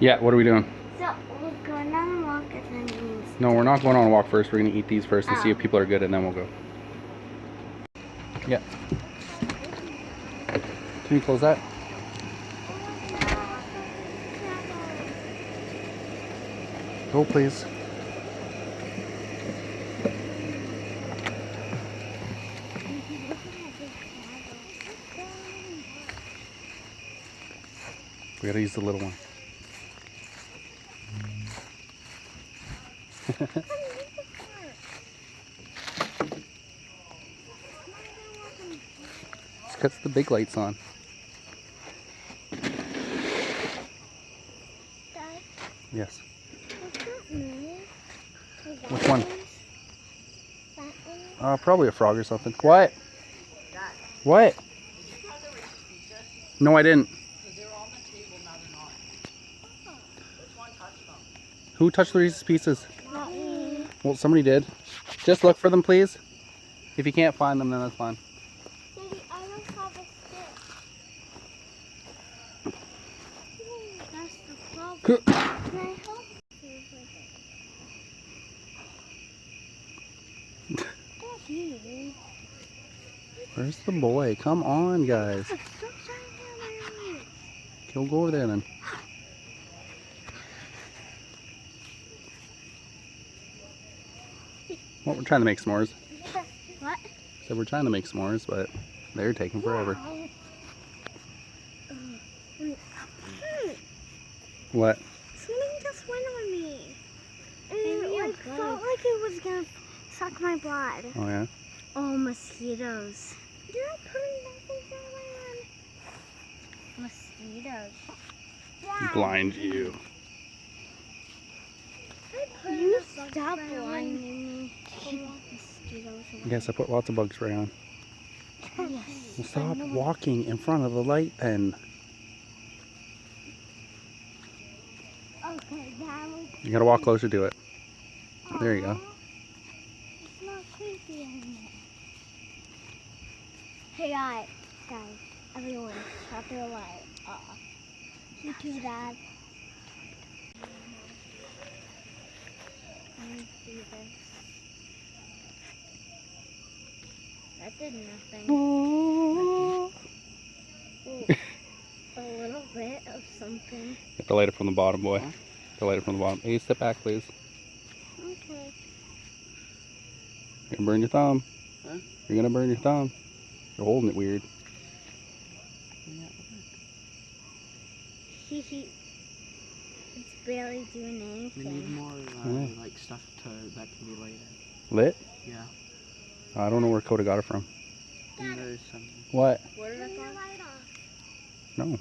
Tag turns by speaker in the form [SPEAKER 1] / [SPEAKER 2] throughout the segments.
[SPEAKER 1] Yeah, what are we doing?
[SPEAKER 2] So we're going on a walk and then
[SPEAKER 1] No, we're not going on a walk first. We're going to eat these first and see if people are good, and then we'll go. Yeah. Can you close that? Go, please. We gotta use the little one. It's because the big light's on.
[SPEAKER 2] Dad,
[SPEAKER 1] Yes.
[SPEAKER 2] what's that move?
[SPEAKER 1] Which one?
[SPEAKER 2] That one?
[SPEAKER 1] Probably a frog or something. What? What? No, I didn't.
[SPEAKER 3] They're on the table, now they're not. Which one touched them?
[SPEAKER 1] Who touched the Reese's Pieces?
[SPEAKER 2] Not me.
[SPEAKER 1] Well, somebody did. Just look for them, please. If you can't find them, then that's fine.
[SPEAKER 2] Daddy, I don't have a stick. That's the problem. Can I help you with it? Daddy.
[SPEAKER 1] Where's the boy? Come on, guys.
[SPEAKER 2] Stop trying to hit
[SPEAKER 1] He'll go over there then. Well, we're trying to make s'mores.
[SPEAKER 2] What?
[SPEAKER 1] So we're trying to make s'mores, but they're taking forever. What?
[SPEAKER 2] Something just went on me. It felt like it was gonna suck my blood.
[SPEAKER 1] Oh yeah?
[SPEAKER 2] Oh, mosquitoes. Did I put nothing on? Mosquitoes.
[SPEAKER 1] Blind you.
[SPEAKER 2] You stop blinding me. Mosquitoes.
[SPEAKER 1] Yes, I put lots of bug spray on. Well, stop walking in front of the light then.
[SPEAKER 2] Okay, that was...
[SPEAKER 1] You gotta walk closer to it. There you go.
[SPEAKER 2] It's not creepy anymore. Hey guys, everyone, shut their light off. You too, Dad. Let me see this. That did nothing. Ooh, a little bit of something.
[SPEAKER 1] You have to light it from the bottom, boy. You have to light it from the bottom. Hey, step back, please.
[SPEAKER 2] Okay.
[SPEAKER 1] You're gonna burn your thumb.
[SPEAKER 3] Huh?
[SPEAKER 1] You're gonna burn your thumb. You're holding it weird.
[SPEAKER 2] It's barely doing anything.
[SPEAKER 3] We need more like stuff that can be lighted.
[SPEAKER 1] Lit?
[SPEAKER 3] Yeah.
[SPEAKER 1] I don't know where Coda got it from.
[SPEAKER 3] I think there's some.
[SPEAKER 1] What?
[SPEAKER 2] Where did I turn the light off?
[SPEAKER 1] No.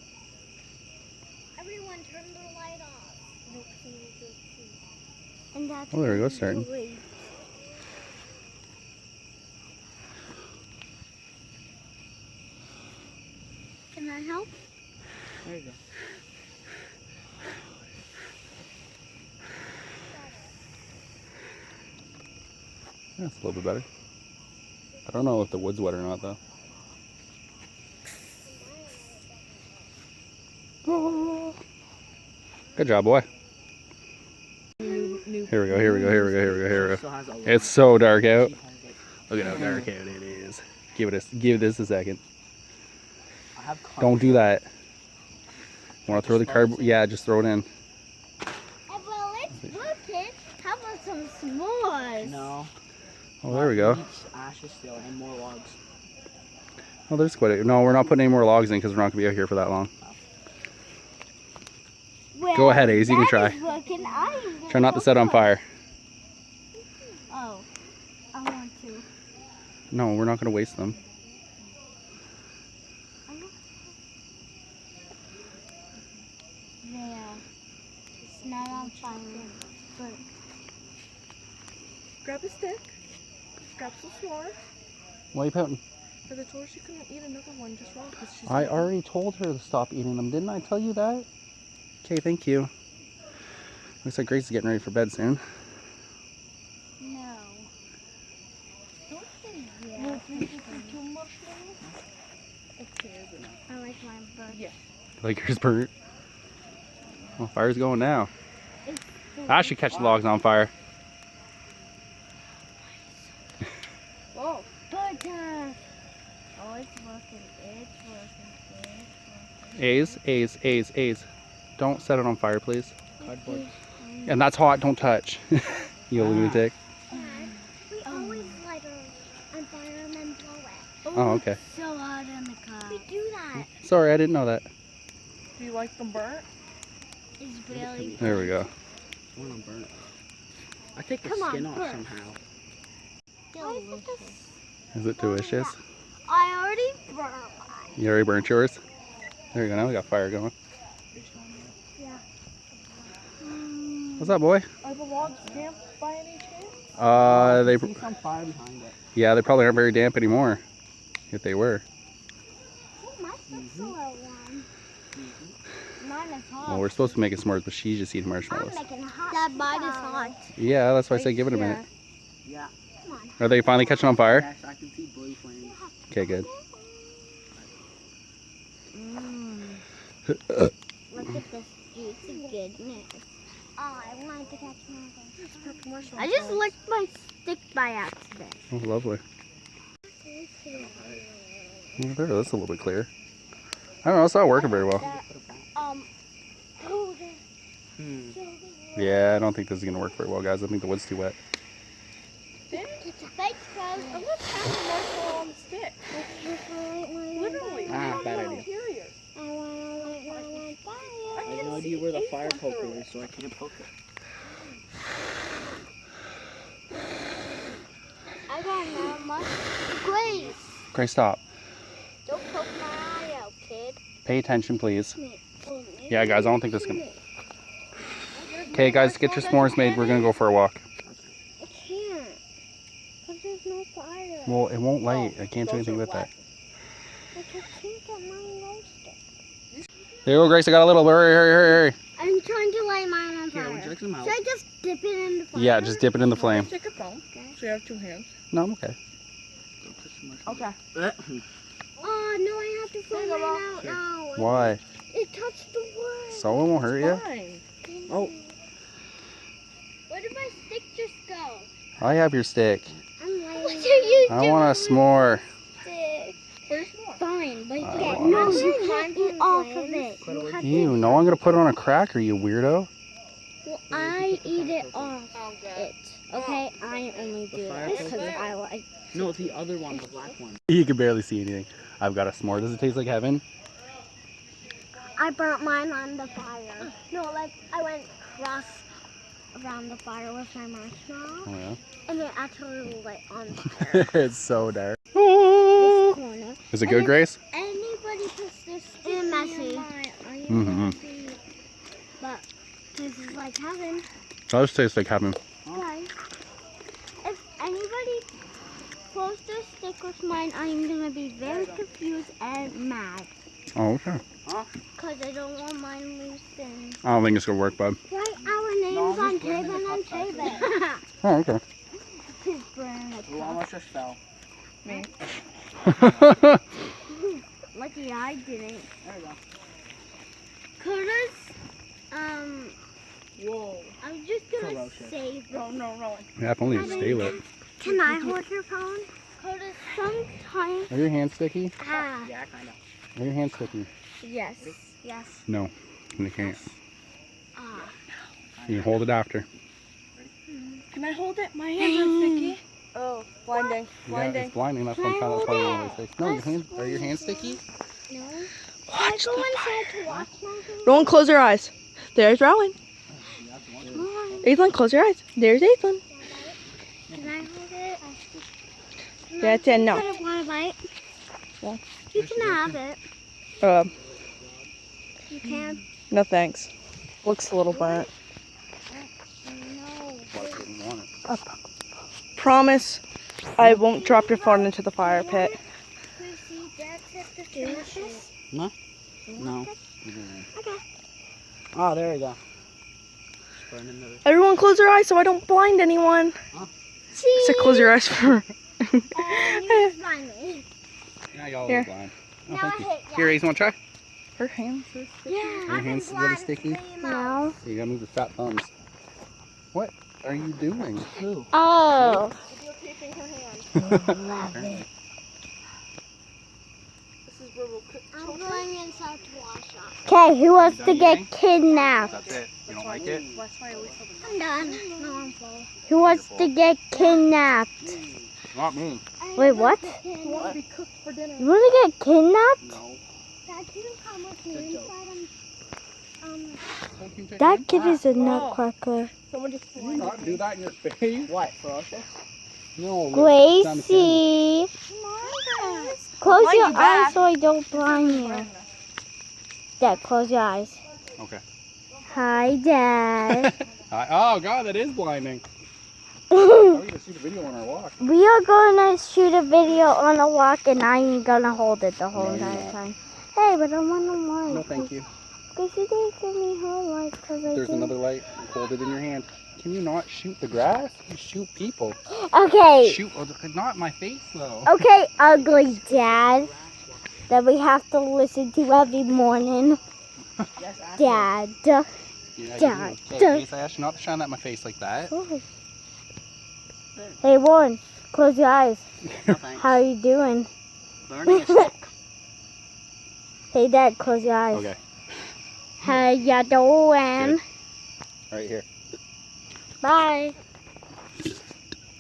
[SPEAKER 2] Everyone turn the light off. And that's
[SPEAKER 1] Oh, there we go, starting.
[SPEAKER 2] great. Can I help?
[SPEAKER 3] There you go.
[SPEAKER 1] That's a little bit better. I don't know if the wood's wet or not, though. Oh. Good job, boy. Here we go, here we go, here we go, here we go, here we go. It's so dark out. Look at how dark out it is. Give this a second. Don't do that. Want to throw the cardboard? Yeah, just throw it in.
[SPEAKER 2] Well, it's working. How about some s'mores?
[SPEAKER 3] No.
[SPEAKER 1] Oh, there we go.
[SPEAKER 3] Ashes still and more logs.
[SPEAKER 1] Oh, there's quite a... No, we're not putting any more logs in because we're not going to be out here for that long.
[SPEAKER 2] Well,
[SPEAKER 1] go ahead, Ace. You can try. Try not to set on fire.
[SPEAKER 2] Oh, I want to.
[SPEAKER 1] No, we're not going to waste them.
[SPEAKER 2] There. It's not on fire. But
[SPEAKER 4] Grab a stick, grab some s'mores,
[SPEAKER 1] Why are you pouting?
[SPEAKER 4] because I told her she couldn't eat another one just raw. She's
[SPEAKER 1] I already told her to stop eating them. Didn't I tell you that? Okay, thank you. Looks like Grace is getting ready for bed soon.
[SPEAKER 2] no. Don't say yes.
[SPEAKER 4] too much
[SPEAKER 2] I like mine burnt.
[SPEAKER 4] Yeah.
[SPEAKER 1] Like yours burnt? Well, fire's going now. I should catch the logs on fire.
[SPEAKER 4] Whoa.
[SPEAKER 2] But, oh, it's working. It's working.
[SPEAKER 1] A's. Don't set it on fire, please.
[SPEAKER 3] Cardboard.
[SPEAKER 1] And that's hot. Don't touch. You lunatic.
[SPEAKER 2] We always light it on fire and then blow it.
[SPEAKER 1] Oh, okay.
[SPEAKER 2] It's so hot in the car. We do that.
[SPEAKER 1] Sorry, I didn't know that.
[SPEAKER 4] Do you like them burnt?
[SPEAKER 2] It's really
[SPEAKER 1] There we go.
[SPEAKER 3] One on burnt. I take the
[SPEAKER 2] Come on,
[SPEAKER 3] skin off
[SPEAKER 2] burnt.
[SPEAKER 3] somehow.
[SPEAKER 2] delicious.
[SPEAKER 1] Is it delicious?
[SPEAKER 2] I already burned mine.
[SPEAKER 1] You already burnt yours? There you go. Now we got fire going.
[SPEAKER 2] Yeah.
[SPEAKER 1] What's up, boy?
[SPEAKER 4] Are the logs damp by any chance?
[SPEAKER 1] They.
[SPEAKER 3] I see some fire behind it.
[SPEAKER 1] Yeah, they probably aren't very damp anymore. If they were.
[SPEAKER 2] Oh, my stick's a little warm. Mine is hot.
[SPEAKER 1] Well, we're supposed to be making s'mores, but she's just eating
[SPEAKER 2] I'm
[SPEAKER 1] marshmallows.
[SPEAKER 2] making hot. That mine is hot.
[SPEAKER 1] Yeah, that's why I said give it a minute.
[SPEAKER 3] Yeah.
[SPEAKER 2] Come on.
[SPEAKER 1] Are they finally catching on fire?
[SPEAKER 3] Yes, I can see blue flames.
[SPEAKER 1] Okay, good.
[SPEAKER 2] Look at this juicy goodness. Oh, I wanted to catch one. I just licked my stick by accident.
[SPEAKER 1] Oh, lovely. Oh, there, that's a little bit clear. I don't know, it's not working very well.
[SPEAKER 2] Oh,
[SPEAKER 1] Yeah, I don't think this is going to work very well, guys. I think the wood's too wet.
[SPEAKER 2] it's a fake
[SPEAKER 4] I'm
[SPEAKER 2] spell.
[SPEAKER 4] just having a marshmallow on the stick. Literally.
[SPEAKER 3] Ah, bad idea.
[SPEAKER 4] Interior.
[SPEAKER 3] I have no idea where the fire poker is, so I can't poke it.
[SPEAKER 2] I got not much. Grace,
[SPEAKER 1] Grace, stop.
[SPEAKER 2] don't poke my eye out, kid.
[SPEAKER 1] Pay attention, please. Yeah, guys, I don't think this is going to... Okay, guys, get your s'mores made. We're going to go for a walk.
[SPEAKER 2] I can't. Because there's no fire.
[SPEAKER 1] Well, it won't light. I can't do anything with that.
[SPEAKER 2] I just can't get mine roasted.
[SPEAKER 1] There you go, Grace. I got a little. Hurry.
[SPEAKER 2] I'm trying to light mine on
[SPEAKER 3] Here,
[SPEAKER 2] fire.
[SPEAKER 3] would you like some help?
[SPEAKER 2] Should I just dip it in the fire?
[SPEAKER 1] Yeah, just dip it in the flame.
[SPEAKER 4] Take a phone. So you have two hands.
[SPEAKER 1] No, I'm okay.
[SPEAKER 4] Okay.
[SPEAKER 2] Oh, no, I have to throw mine out now.
[SPEAKER 1] Why?
[SPEAKER 2] It touched the wood.
[SPEAKER 1] So it won't hurt you?
[SPEAKER 4] Fine.
[SPEAKER 3] Oh,
[SPEAKER 2] Where did my stick just go?
[SPEAKER 1] I have your stick.
[SPEAKER 2] I'm laying. What are you
[SPEAKER 1] I want a s'more.
[SPEAKER 2] stick?
[SPEAKER 4] Where's more?
[SPEAKER 2] Fine, but
[SPEAKER 1] I
[SPEAKER 2] yeah,
[SPEAKER 1] want
[SPEAKER 2] no,
[SPEAKER 1] a-
[SPEAKER 2] you can't eat off of it. You have
[SPEAKER 1] Ew, no, I'm going to put it on a cracker, you weirdo.
[SPEAKER 2] Well, I eat it off
[SPEAKER 4] Oh, good.
[SPEAKER 2] it. Okay, I only do
[SPEAKER 3] The fire
[SPEAKER 2] this because
[SPEAKER 3] poker?
[SPEAKER 2] I like.
[SPEAKER 3] no, the other one, the black one.
[SPEAKER 1] You can barely see anything. I've got a s'more. Does it taste like heaven?
[SPEAKER 2] I burnt mine on the fire. No, like I went cross around the fire with my marshmallow,
[SPEAKER 1] Oh, yeah.
[SPEAKER 2] and it actually lit on fire.
[SPEAKER 1] It's so dark.
[SPEAKER 2] This corner.
[SPEAKER 1] Is it good, Grace?
[SPEAKER 2] Anybody puts their stick in messy.
[SPEAKER 1] Mhm.
[SPEAKER 2] But this is like heaven.
[SPEAKER 1] It does taste like heaven.
[SPEAKER 2] Guys, if anybody pulls their stick with mine, I'm gonna be very confused and mad.
[SPEAKER 1] Oh, okay.
[SPEAKER 2] Because I don't want mine loosened.
[SPEAKER 1] I don't think it's going to work, bud.
[SPEAKER 2] Write our names on table and table.
[SPEAKER 1] Oh, okay.
[SPEAKER 2] Please burn it.
[SPEAKER 3] Who almost just fell?
[SPEAKER 4] Me.
[SPEAKER 2] Lucky I didn't.
[SPEAKER 3] There we go.
[SPEAKER 2] Curtis,
[SPEAKER 4] Whoa.
[SPEAKER 2] I'm just gonna
[SPEAKER 3] Ferocious.
[SPEAKER 2] save
[SPEAKER 4] No, rolling.
[SPEAKER 1] Yeah, if only you stay lit.
[SPEAKER 2] Can I hold your phone? Curtis, sometimes.
[SPEAKER 1] Are your hands sticky?
[SPEAKER 2] Ah,
[SPEAKER 3] Yeah, kind of.
[SPEAKER 1] Are your hands sticky?
[SPEAKER 2] yes. Yes.
[SPEAKER 1] No, you can't.
[SPEAKER 2] Ah.
[SPEAKER 1] You can hold it after.
[SPEAKER 4] Can I hold it? My hands are sticky. Oh, blinding.
[SPEAKER 1] Yeah, it's blinding. That's what I'm trying to tell you. No, your hands, are your hands sticky?
[SPEAKER 2] No. Watch go inside to watch my phone?
[SPEAKER 4] Rowan, close your eyes. There's Rowan.
[SPEAKER 2] Come on.
[SPEAKER 4] Ethan, close your eyes. There's Ethan.
[SPEAKER 2] Can I hold it?
[SPEAKER 4] That's it, no.
[SPEAKER 2] Want a bite?
[SPEAKER 4] Yeah.
[SPEAKER 2] You can have it. You can.
[SPEAKER 4] No thanks. Looks a little burnt.
[SPEAKER 2] No.
[SPEAKER 4] Promise, I won't drop your phone into the fire pit.
[SPEAKER 3] No.
[SPEAKER 2] Okay.
[SPEAKER 3] Oh, there we go. Just burning the...
[SPEAKER 4] Everyone close their eyes so I don't blind anyone. So close your eyes for...
[SPEAKER 2] You just blind me.
[SPEAKER 1] Yeah, y'all
[SPEAKER 4] Here.
[SPEAKER 1] are blind. Oh,
[SPEAKER 2] Now
[SPEAKER 1] thank
[SPEAKER 2] I
[SPEAKER 1] you.
[SPEAKER 2] hit ya.
[SPEAKER 1] Here, Ace, want to try?
[SPEAKER 4] Her hands are sticky.
[SPEAKER 2] Yeah.
[SPEAKER 1] Your hands a little sticky.
[SPEAKER 2] No.
[SPEAKER 1] You gotta move your fat thumbs. What are you doing?
[SPEAKER 3] Who?
[SPEAKER 2] Oh.
[SPEAKER 4] Videotaping her hand.
[SPEAKER 2] Love it.
[SPEAKER 4] This is where we'll cook
[SPEAKER 2] I'm
[SPEAKER 4] children.
[SPEAKER 2] going inside to wash up. Okay, who wants
[SPEAKER 1] You
[SPEAKER 2] to
[SPEAKER 1] done
[SPEAKER 2] get
[SPEAKER 1] eating?
[SPEAKER 2] kidnapped?
[SPEAKER 1] That's it. You don't like it?
[SPEAKER 4] That's why I always tell them.
[SPEAKER 2] I'm done. No, I'm full. Who wants to get kidnapped?
[SPEAKER 1] Not me.
[SPEAKER 2] Wait, what?
[SPEAKER 4] Who wants to be cooked for dinner?
[SPEAKER 2] You want to get kidnapped?
[SPEAKER 1] No.
[SPEAKER 2] Dad, can you come with me inside? That kid is a nutcracker.
[SPEAKER 4] Someone just
[SPEAKER 1] Can you not do that in your face?
[SPEAKER 3] What? Ferocious?
[SPEAKER 1] No.
[SPEAKER 2] Gracie, close
[SPEAKER 4] blind
[SPEAKER 2] your
[SPEAKER 4] you back.
[SPEAKER 2] eyes so I don't blind you. Dad, close your eyes.
[SPEAKER 1] Okay.
[SPEAKER 2] Hi, Dad.
[SPEAKER 1] Oh God, that is blinding. We're gonna shoot a video on our walk.
[SPEAKER 2] We are going to shoot a video on a walk and I'm going to hold it the whole
[SPEAKER 1] No, you're
[SPEAKER 2] entire
[SPEAKER 1] not.
[SPEAKER 2] time. Hey, but I want to light.
[SPEAKER 1] No, thank you.
[SPEAKER 2] Because you didn't give me her light because I
[SPEAKER 1] There's
[SPEAKER 2] didn't.
[SPEAKER 1] another light. Hold it in your hand. Can you not shoot the grass? You shoot people.
[SPEAKER 2] Okay.
[SPEAKER 1] Shoot, not my face though.
[SPEAKER 2] Okay, ugly Dad. That we have to listen to every morning.
[SPEAKER 3] Yes,
[SPEAKER 2] Dad.
[SPEAKER 1] Yeah,
[SPEAKER 2] Dad,
[SPEAKER 1] Hey,
[SPEAKER 2] Dad.
[SPEAKER 1] Ace, I asked you not to shine that in my face like that.
[SPEAKER 2] Hey, Warren, close your eyes.
[SPEAKER 1] No, thanks.
[SPEAKER 2] How are you doing?
[SPEAKER 1] Learning a stick.
[SPEAKER 2] Hey, Dad, close your eyes.
[SPEAKER 1] Okay,
[SPEAKER 2] How ya doing?
[SPEAKER 1] Good. right here.
[SPEAKER 2] Bye.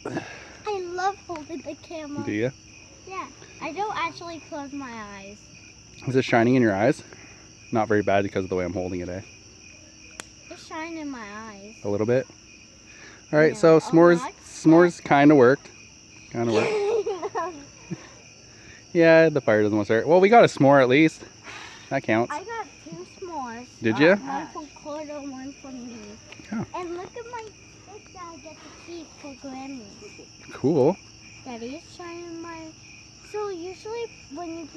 [SPEAKER 2] I love holding the camera.
[SPEAKER 1] Do you?
[SPEAKER 2] Yeah, I don't actually close my eyes.
[SPEAKER 1] Is it shining in your eyes? Not very bad because of the way I'm holding it, eh?
[SPEAKER 2] It's shining in my eyes.
[SPEAKER 1] A little bit. All right,
[SPEAKER 2] No,
[SPEAKER 1] so
[SPEAKER 2] a
[SPEAKER 1] s'mores,
[SPEAKER 2] lot.
[SPEAKER 1] s'mores kind of worked. Kind of worked. Yeah, the fire doesn't want to start. Well, we got a s'more at least. That counts.
[SPEAKER 2] I got 2 s'mores.
[SPEAKER 1] Did you?
[SPEAKER 2] One for Cordo, one for me.
[SPEAKER 1] Oh.
[SPEAKER 2] And look at my stick that I get to keep for Grammy.
[SPEAKER 1] Cool.
[SPEAKER 2] Daddy is shining my. So usually when you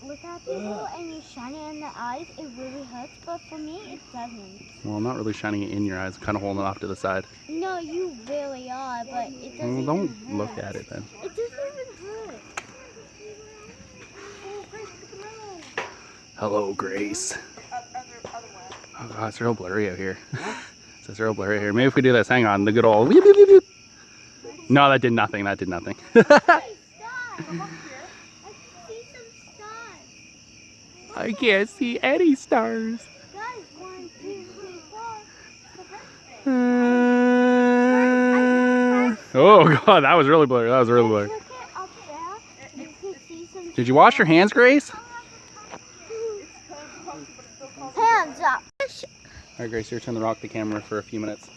[SPEAKER 2] look at people and you shine it in the eyes, it really hurts. But for me, it doesn't.
[SPEAKER 1] Well, I'm not really shining it in your eyes. I'm kind of holding it off to the side.
[SPEAKER 2] No, you really are, but it doesn't.
[SPEAKER 1] Well, don't
[SPEAKER 2] even
[SPEAKER 1] look
[SPEAKER 2] hurt.
[SPEAKER 1] at it then.
[SPEAKER 2] It doesn't even hurt.
[SPEAKER 1] Hello, Grace. Oh God, it's real blurry out here. It's real blurry here. Maybe if we do this, hang on, the good old. Beep, beep, beep, beep. No, that did nothing. That did nothing.
[SPEAKER 2] Hey, stars! I see some stars.
[SPEAKER 1] I can't see any stars.
[SPEAKER 2] Guys, 1, 2, 3, 4.
[SPEAKER 1] Oh God, that was really blurry. That was really blurry.
[SPEAKER 2] Look at up there. You can see some.
[SPEAKER 1] Did you wash your hands, Grace?
[SPEAKER 2] Hands up.
[SPEAKER 1] All right, Grace, you're turn the rock the camera for a few minutes.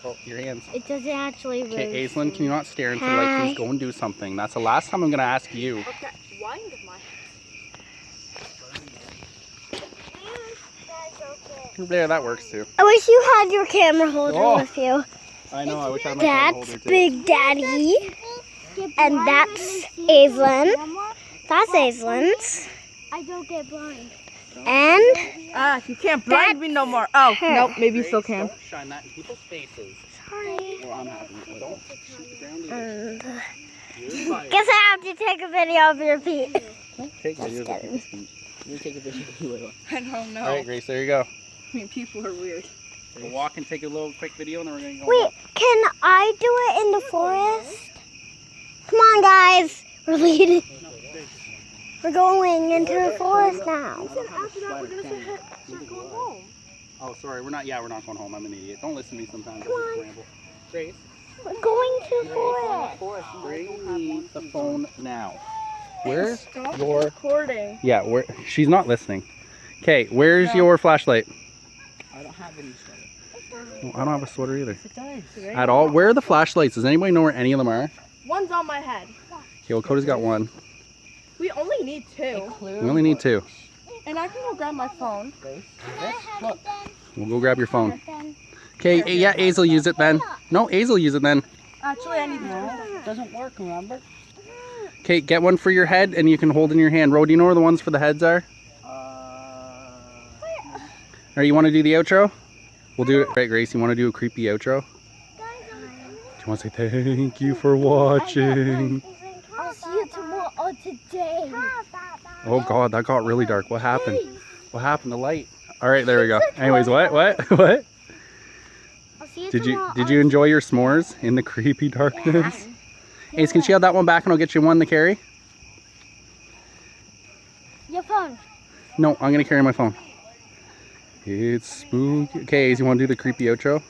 [SPEAKER 1] Oh, your hands.
[SPEAKER 2] It doesn't actually really.
[SPEAKER 1] Okay, Aislinn, can you not stare into the light?
[SPEAKER 2] Hi.
[SPEAKER 1] Please go and do something. That's the last time I'm gonna ask you.
[SPEAKER 4] Okay, wind my
[SPEAKER 1] There, that works too.
[SPEAKER 2] I wish you had your camera holder
[SPEAKER 1] Oh.
[SPEAKER 2] with you.
[SPEAKER 1] I know. I wish I had my camera holder
[SPEAKER 2] That's
[SPEAKER 1] too.
[SPEAKER 2] Big Daddy. And that's Aislinn. That's Aislinn's. I don't get blind. And
[SPEAKER 4] you can't blind me no more. Oh, nope, maybe you still can.
[SPEAKER 1] Don't shine that in people's faces.
[SPEAKER 2] sorry.
[SPEAKER 1] Well, I'm happy. Don't shoot the ground either. You're fired.
[SPEAKER 2] Guess I have to take a video of your feet.
[SPEAKER 1] Take videos of
[SPEAKER 2] kidding.
[SPEAKER 1] people's feet.
[SPEAKER 3] You take a video anyway.
[SPEAKER 4] I don't know.
[SPEAKER 1] All right, Grace, there you go.
[SPEAKER 4] I mean, people are weird.
[SPEAKER 1] We'll walk and take a little quick video, and then we're gonna go.
[SPEAKER 2] Wait, can I do it in the forest? Come on, guys. We're leading. We're going into the forest now.
[SPEAKER 4] After that, we're gonna start going home.
[SPEAKER 1] Oh, sorry. We're not. Yeah, we're not going home. I'm an idiot. Don't listen to me sometimes. I just ramble. Grace,
[SPEAKER 2] We're going to the forest.
[SPEAKER 1] bring me the phone now. Where's
[SPEAKER 4] Stop
[SPEAKER 1] your?
[SPEAKER 4] recording.
[SPEAKER 1] Yeah, where? She's not listening. Okay, where's your flashlight?
[SPEAKER 3] I don't have any sweater.
[SPEAKER 1] Well, I don't have a sweater either.
[SPEAKER 3] It does.
[SPEAKER 1] At all? Where are the flashlights? Does anybody know where any of them are?
[SPEAKER 4] One's on my head.
[SPEAKER 1] Okay, well, Cody's got one.
[SPEAKER 4] We only need 2.
[SPEAKER 1] We only need 2.
[SPEAKER 4] And I can go grab my phone.
[SPEAKER 1] We'll go grab your phone. Okay, yeah, Ace will use it then. No, Ace will use it then.
[SPEAKER 4] Actually, I need the
[SPEAKER 3] It doesn't work, remember?
[SPEAKER 1] Okay, get one for your head and you can hold in your hand. Ro, do you know where the ones for the heads are? Or you want to do the outro? We'll do it. Right, Grace, you want to do a creepy outro? Do you want to say thank you for watching?
[SPEAKER 2] I'll see you tomorrow or today.
[SPEAKER 1] Oh God, that got really dark. What happened? What happened? The light. All right, there we go. Anyways, what? What?
[SPEAKER 2] I'll see you
[SPEAKER 1] Did
[SPEAKER 2] tomorrow.
[SPEAKER 1] you enjoy your s'mores in the creepy darkness? Ace, can she have that one back and I'll get you one to carry?
[SPEAKER 2] Your phone.
[SPEAKER 1] No, I'm gonna carry my phone. It's spooky. Okay, Ace, you want to do the creepy outro?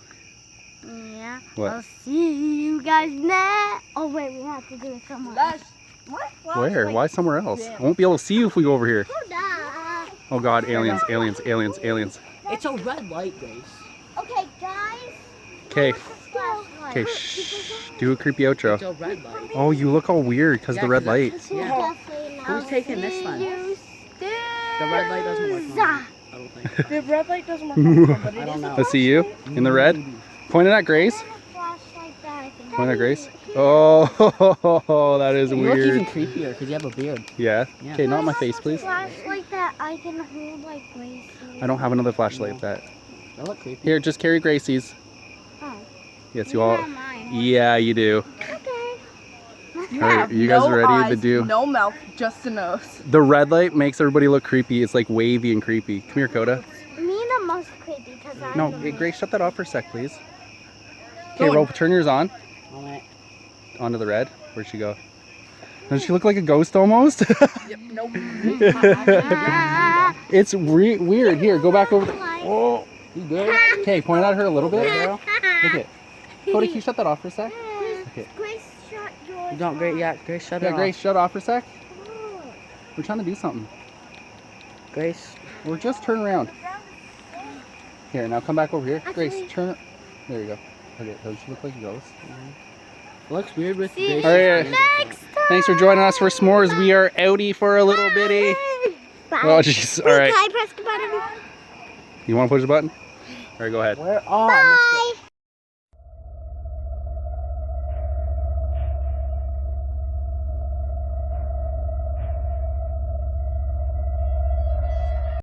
[SPEAKER 2] Yeah.
[SPEAKER 1] What?
[SPEAKER 2] I'll see you guys next. Oh wait, we have to do it somewhere.
[SPEAKER 1] Where? Why somewhere else? I won't be able to see you if we go over here.
[SPEAKER 2] Hold
[SPEAKER 1] Oh God, aliens, aliens, aliens, aliens.
[SPEAKER 3] It's a red light, Grace.
[SPEAKER 2] on. Okay, guys.
[SPEAKER 1] Okay,
[SPEAKER 2] Flashlight.
[SPEAKER 1] okay, shh. Do a creepy outro.
[SPEAKER 3] It's a red light.
[SPEAKER 1] Oh, you look all weird because
[SPEAKER 3] Yeah,
[SPEAKER 1] the red
[SPEAKER 3] 'cause
[SPEAKER 1] light.
[SPEAKER 3] Yeah. Who's taking this one? The red light doesn't work on me. I don't think.
[SPEAKER 4] The red light doesn't work on the phone, but
[SPEAKER 3] I
[SPEAKER 4] it
[SPEAKER 3] don't
[SPEAKER 4] is.
[SPEAKER 3] know.
[SPEAKER 1] Let's see you in the red. Point it at Grace.
[SPEAKER 2] Flashlight that I think.
[SPEAKER 1] Point at Grace. Oh, that is
[SPEAKER 3] You look even
[SPEAKER 1] weird.
[SPEAKER 3] creepier because you have a beard.
[SPEAKER 1] Yeah.
[SPEAKER 3] Yeah.
[SPEAKER 1] Okay, not my face, please.
[SPEAKER 2] Flashlight that I can hold like Gracie.
[SPEAKER 1] I don't have another flashlight like that.
[SPEAKER 3] They look creepy.
[SPEAKER 1] Here, just carry Gracie's.
[SPEAKER 2] Oh.
[SPEAKER 1] Yes, you all.
[SPEAKER 2] Mine.
[SPEAKER 1] Yeah, you do.
[SPEAKER 2] Okay.
[SPEAKER 1] All right, you guys ready to do?
[SPEAKER 4] No mouth, just a nose.
[SPEAKER 1] The red light makes everybody look creepy. It's like wavy and creepy. Come here, Coda.
[SPEAKER 2] Me the most creepy because I.
[SPEAKER 1] No, hey, Grace, shut that off for a sec, please. Okay, Ro, turn yours on.
[SPEAKER 3] Alright.
[SPEAKER 1] Onto the red. Where'd she go? Does she look like a ghost almost?
[SPEAKER 4] Yep, nope.
[SPEAKER 1] It's weird. Here, go back over. Oh, you good? Okay, point at her a little bit. Look at. Cody, can you shut that off for a sec? Okay.
[SPEAKER 2] Grace, shut yours.
[SPEAKER 3] You don't, Grace. Yeah, Grace, shut it
[SPEAKER 1] Yeah,
[SPEAKER 3] off.
[SPEAKER 1] Grace, shut off for a sec. We're trying to do something.
[SPEAKER 3] Grace.
[SPEAKER 1] We're just turn around. Here, now come back over here. Grace,
[SPEAKER 2] Actually-
[SPEAKER 1] turn. There you go. Okay, does she look like a ghost?
[SPEAKER 3] It looks weird with
[SPEAKER 2] See
[SPEAKER 3] Grace.
[SPEAKER 2] you
[SPEAKER 1] Alright.
[SPEAKER 2] next time.
[SPEAKER 1] Thanks for joining us for s'mores. We are outie for a little bitty.
[SPEAKER 2] Bye.
[SPEAKER 1] Oh, jeez. All
[SPEAKER 2] Wait,
[SPEAKER 1] right.
[SPEAKER 2] can I press the button?
[SPEAKER 1] You want to push the button? All right, go ahead.
[SPEAKER 3] Where? Oh, I missed it.
[SPEAKER 2] Bye.